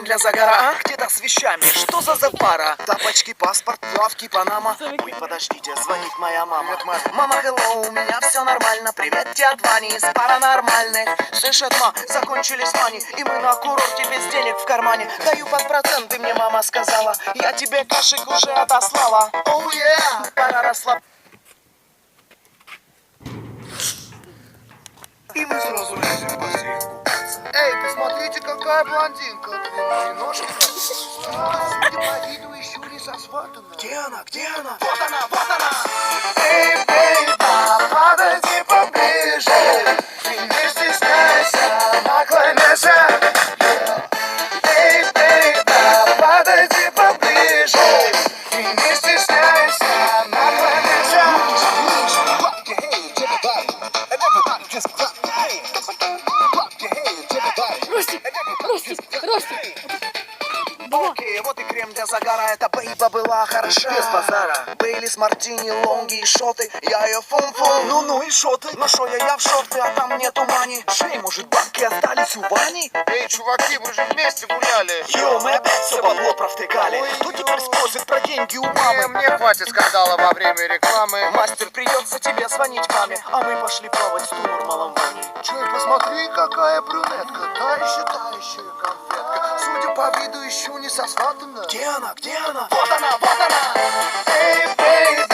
для загара, а? Где-то с вещами, что за запара? Тапочки, паспорт, плавки, Панама. Ой, подождите, звонит моя мама. Привет, мама, hello, у меня все нормально. Привет, дед Ваня из паранормальных. Слышит, ма, закончились мани, и мы на курорте без денег в кармане. Даю под проценты, мне мама сказала. Я тебе кашек уже отослала. Оу, yeah, пора расслабляться. И мы сразу лезем в бассейн купаться. Эй, посмотрите, какая блондинка. Длинные ножки. Судя по виду, еще не сосватана. Где она? Где она? Вот она, вот она! Эй, бейба, подойди поближе. И не стесняйся, наклоняйся. Эй, бейба, подойди поближе. И не стесняйся, наклоняйся. Ростик. Окей, вот и крем для загара. Эта бейба была хороша. Без базара. Бейлис, мартини, лонги и шоты. Я ее фум-фум. Ну-ну и шоты. Но шо я в шорты, а там нету мани. Шей, может, бабки остались у Вани? Эй, чуваки, мы же вместе гуляли. Йо, мы опять все бабло провтыкали. Кто теперь спросит про деньги у мамы? Мне хватит скандала во время рекламы. Мастер, придется тебе звонить маме. А мы пошли плавать с Тумурмалом Ваней. Чуй, посмотри, какая брюнетка. Та еще конфетка. Судя по виду, еще не сосватана. Где она? Где она? Вот она, вот она. Эй, бейба,